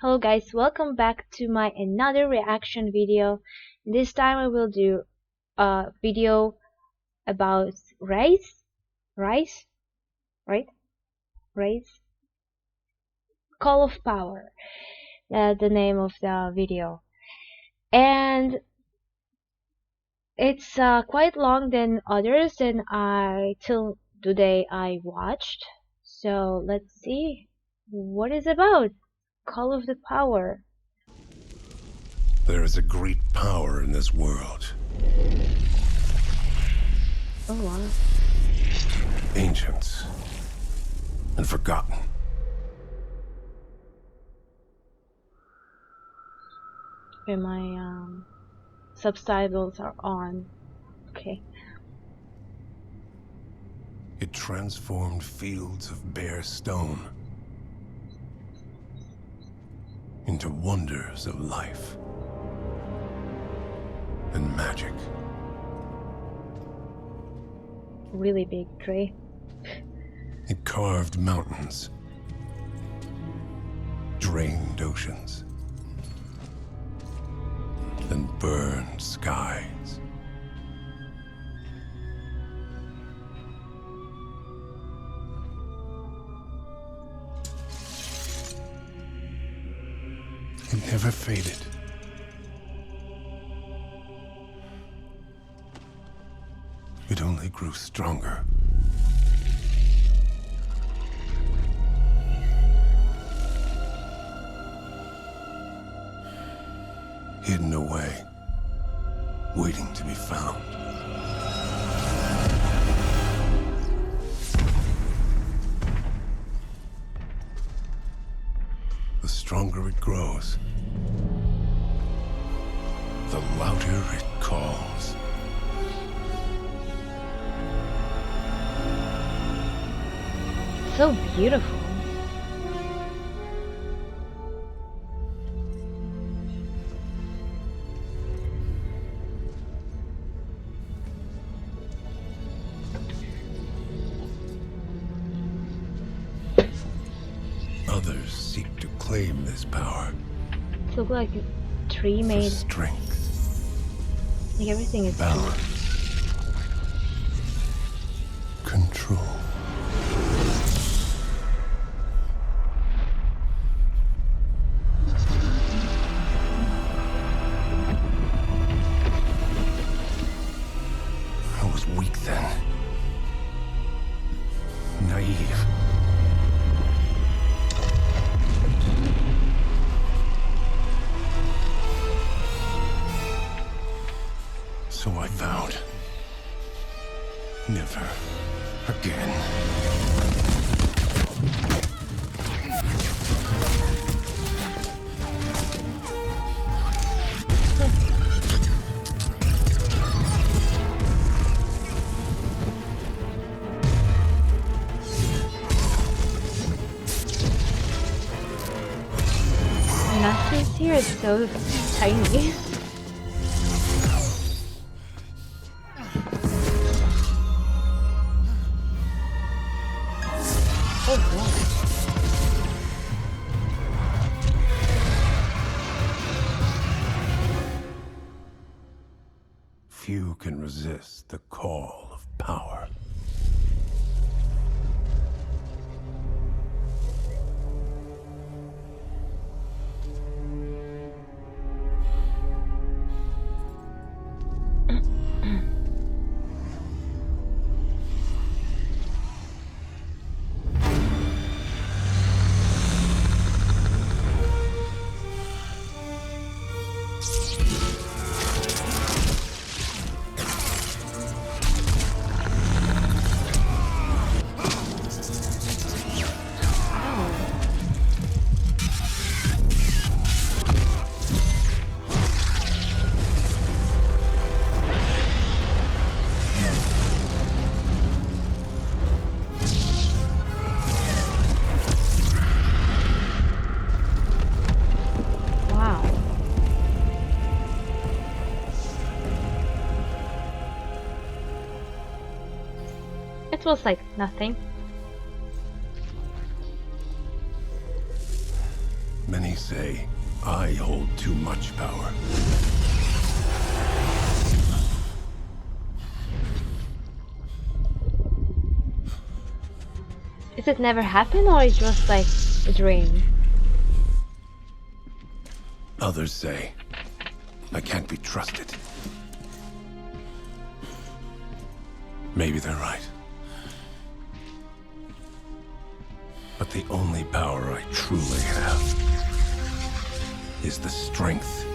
Hello guys, welcome back to my another reaction video. This time I will do a video about Ryze, right? Ryze? Call of Power, the name of the video. And it's quite long than others than till today I watched. So let's see what it's about. Call of the Power. There is a great power in this world. Oh wow. Ancient and forgotten. Okay, my subtitles are on. Okay. It transformed fields of bare stone into wonders of life and magic. Really big tree. It carved mountains, drained oceans, and burned skies. It never faded. It only grew stronger. Hidden away, waiting to be found. The stronger it grows, the louder it calls. So beautiful. Others seek to claim this power. It looks like a tree For made. strength, Like everything is tree. balance, control. I was weak then. Naive. So I vowed, never again. Nothing's here, it's so tiny. Oh god. Few can resist the call of power. It was like nothing. Many say say I hold too much power. Is it never happened, or it was like a dream? Others say I can't be trusted. Maybe they're right. But the only power I truly have is the strength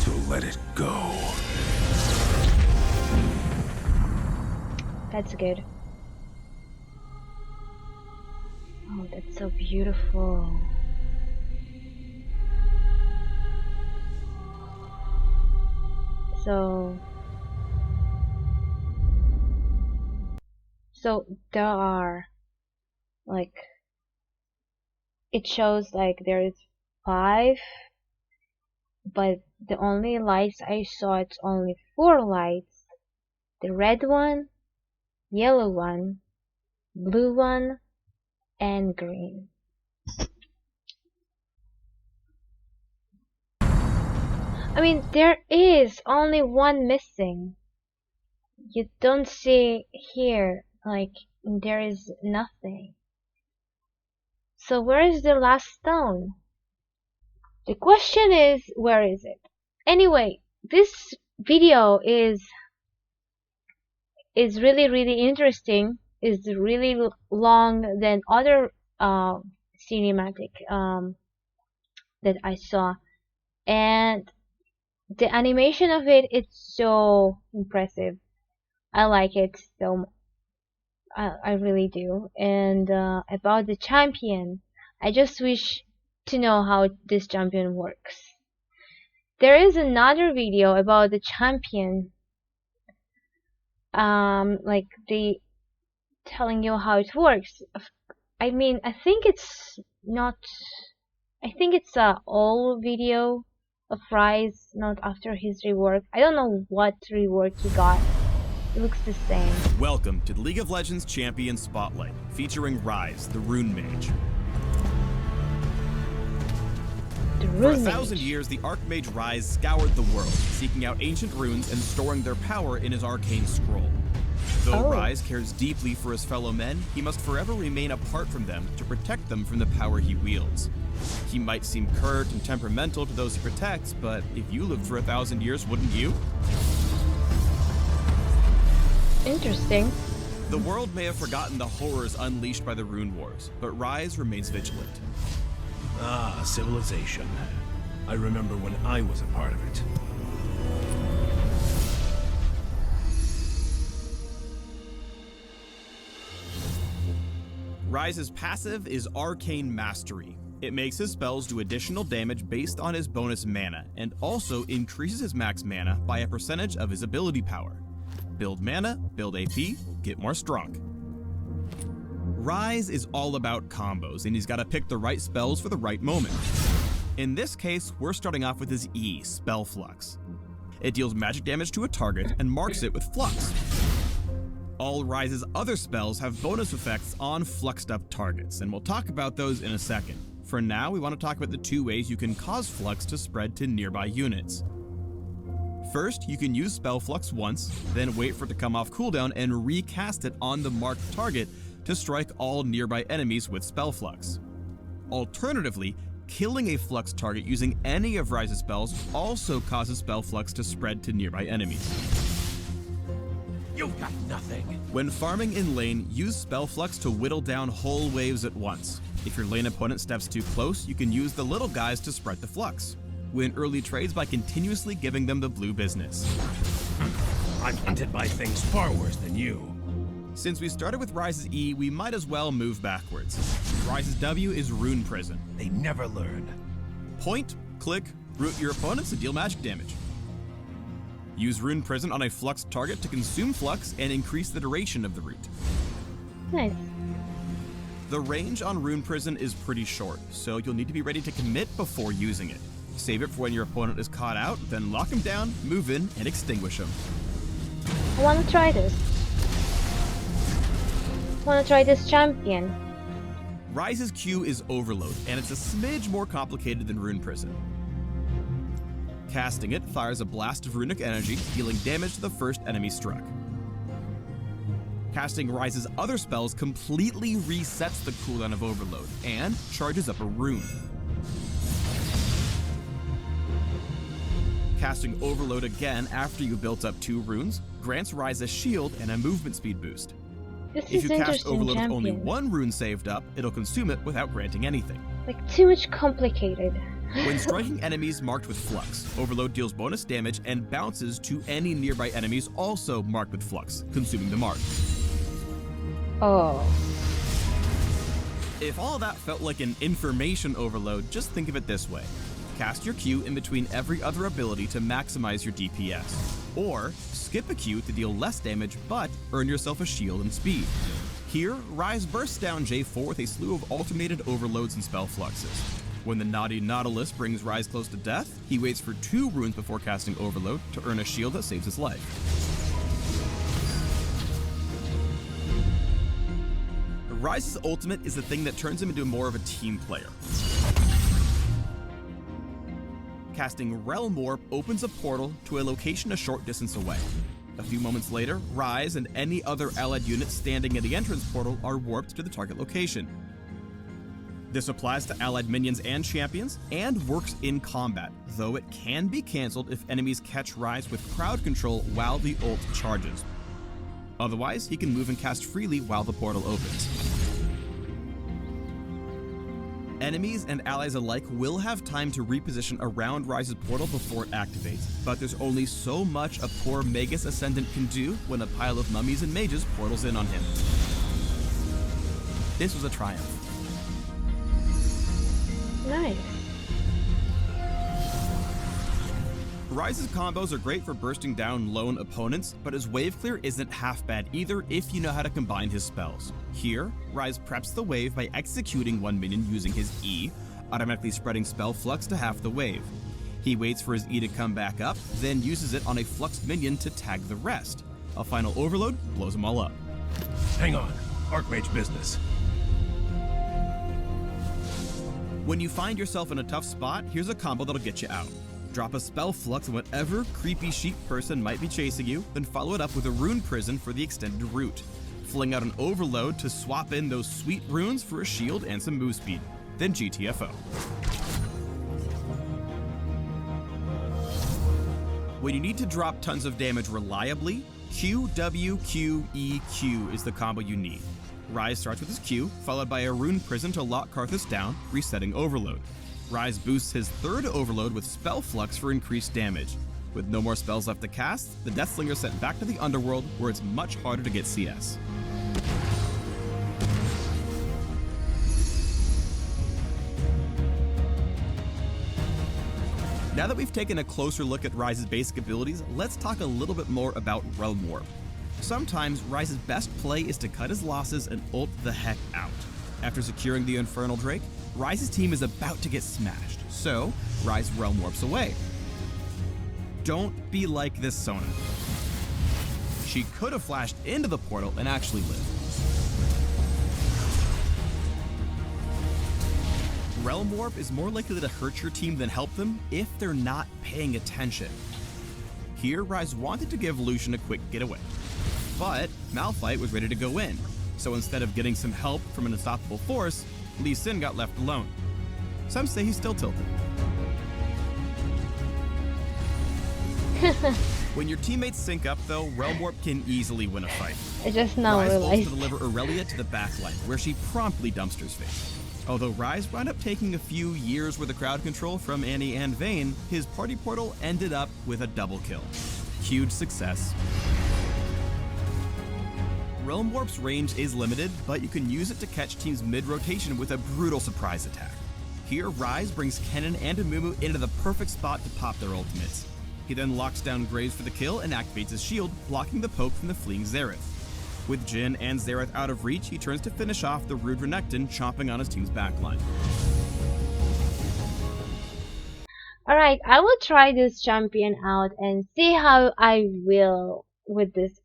to let it go. That's good. Oh, that's so beautiful. So there are, like, it shows like there is 5, but the only lights I saw, it's only 4 lights. The red one, yellow one, blue one, and green. I mean, there is only one missing. You don't see here, like, there is nothing. So where is the last stone? The question is, where is it? Anyway, this video is really interesting. Is really long than other cinematic that I saw, and the animation of it, it's so impressive. I like it so. I really do. And about the champion, I just wish to know how this champion works. There is another video about the champion, like the telling you how it works. I mean, I think it's not. I think it's a old video of Ryze, not after his rework. I don't know what rework he got. It looks the same. Welcome to the League of Legends Champion Spotlight, featuring Ryze, the Rune Mage. For 1,000 years, the Archmage Ryze scoured the world, seeking out ancient runes and storing their power in his arcane scroll. Though Ryze cares deeply for his fellow men, he must forever remain apart from them to protect them from the power he wields. He might seem curt and temperamental to those he protects, but if you lived for 1,000 years, wouldn't you? Interesting. The world may have forgotten the horrors unleashed by the Rune Wars, but Ryze remains vigilant. Ah, civilization. I remember when I was a part of it. Ryze's passive is Arcane Mastery. It makes his spells do additional damage based on his bonus mana, and also increases his max mana by a percentage of his ability power. Build mana, build AP, get more strong. Ryze is all about combos, and he's got to pick the right spells for the right moment. In this case, we're starting off with his E, Spell Flux. It deals magic damage to a target and marks it with Flux. All Ryze's other spells have bonus effects on fluxed up targets, and we'll talk about those in a second. For now, we want to talk about the 2 ways you can cause Flux to spread to nearby units. First, you can use Spell Flux once, then wait for it to come off cooldown and recast it on the marked target to strike all nearby enemies with Spell Flux. Alternatively, killing a Flux target using any of Ryze's spells also causes Spell Flux to spread to nearby enemies. You've got nothing. When farming in lane, use Spell Flux to whittle down whole waves at once. If your lane opponent steps too close, you can use the little guys to spread the Flux. Win early trades by continuously giving them the blue business. I'm hunted by things far worse than you. Since we started with Ryze's E, we might as well move backwards. Ryze's W is Rune Prison. They never learn. Point, click, root your opponents and deal magic damage. Use Rune Prison on a Flux target to consume Flux and increase the duration of the root. Nice. The range on Rune Prison is pretty short, so you'll need to be ready to commit before using it. Save it for when your opponent is caught out, then lock him down, move in, and extinguish him. I want to try this. I want to try this champion. Ryze's Q is Overload, and it's a smidge more complicated than Rune Prison. Casting it fires a blast of runic energy, dealing damage to the first enemy struck. Casting Ryze's other spells completely resets the cooldown of Overload, and charges up a rune. Casting Overload again after you built up 2 runes grants Ryze a shield and a movement speed boost. If you cast Overload with only 1 rune saved up, it'll consume it without granting anything. Like, too much complicated. When striking enemies marked with Flux, Overload deals bonus damage and bounces to any nearby enemies also marked with Flux, consuming the mark. Oh. If all that felt like an information overload, just think of it this way. Cast your Q in between every other ability to maximize your DPS. Or, skip a Q to deal less damage, but earn yourself a shield and speed. Here, Ryze bursts down J4 with a slew of alternated overloads and spell fluxes. When the naughty Nautilus brings Ryze close to death, he waits for 2 runes before casting Overload to earn a shield that saves his life. Ryze's ultimate is the thing that turns him into more of a team player. Casting Realm Warp opens a portal to a location a short distance away. A few moments later, Ryze and any other allied units standing at the entrance portal are warped to the target location. This applies to allied minions and champions, and works in combat, though it can be cancelled if enemies catch Ryze with crowd control while the ult charges. Otherwise, he can move and cast freely while the portal opens. Enemies and allies alike will have time to reposition around Ryze's portal before it activates, but there's only so much a poor Magus Ascendant can do when a pile of mummies and mages portals in on him. This was a triumph. Nice. Ryze's combos are great for bursting down lone opponents, but his wave clear isn't half bad either if you know how to combine his spells. Here, Ryze preps the wave by executing one minion using his E, automatically spreading spell flux to half the wave. He waits for his E to come back up, then uses it on a fluxed minion to tag the rest. A final overload blows them all up. Hang on. Archmage business. When you find yourself in a tough spot, here's a combo that'll get you out. Drop a spell flux on whatever creepy sheep person might be chasing you, then follow it up with a Rune Prison for the extended route. Fling out an overload to swap in those sweet runes for a shield and some move speed. Then GTFO. When you need to drop tons of damage reliably, Q, W, Q, E, Q is the combo you need. Ryze starts with his Q, followed by a Rune Prison to lock Karthus down, resetting Overload. Ryze boosts his third Overload with Spell Flux for increased damage. With no more spells left to cast, the Deathslinger is sent back to the Underworld, where it's much harder to get CS. Now that we've taken a closer look at Ryze's basic abilities, let's talk a little bit more about Realm Warp. Sometimes Ryze's best play is to cut his losses and ult the heck out. After securing the Infernal Drake, Ryze's team is about to get smashed, so Ryze Realm Warps away. Don't be like this Sona. She could have flashed into the portal and actually lived. Realm Warp is more likely to hurt your team than help them if they're not paying attention. Here, Ryze wanted to give Lucian a quick getaway, but Malphite was ready to go in, so instead of getting some help from an unstoppable force, Lee Sin got left alone. Some say he's still tilted. When your teammates sync up though, Realm Warp can easily win a fight. I just now Ryze ults realized. to deliver Aurelia to the backline, where she promptly dumpsters face. Although Ryze wound up taking a few years worth of crowd control from Annie and Vayne, his party portal ended up with a double kill. Huge success. Realm Warp's range is limited, but you can use it to catch teams mid-rotation with a brutal surprise attack. Here, Ryze brings Kennen and Amumu into the perfect spot to pop their ultimates. He then locks down Graves for the kill and activates his shield, blocking the poke from the fleeing Xerath. With Jhin and Xerath out of reach, he turns to finish off the rude Renekton chomping on his team's backline. Alright, I will try this champion out and see how I will with this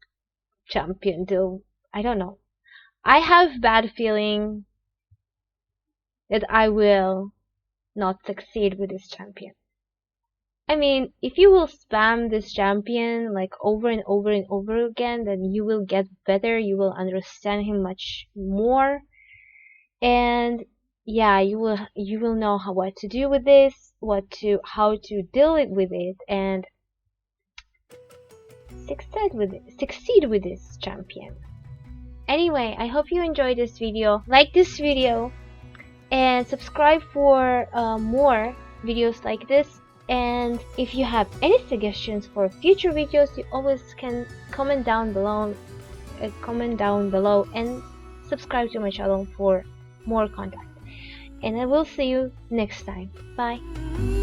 champion, though I don't know. I have bad feeling that I will not succeed with this champion. I mean, if you will spam this champion like over and over and over again, then you will get better, you will understand him much more, and yeah, you will know what to do with this, how to deal with it, and succeed with this champion. Anyway, I hope you enjoyed this video. Like this video and subscribe for more videos like this. And if you have any suggestions for future videos, you always can comment down below and subscribe to my channel for more content. And I will see you next time. Bye.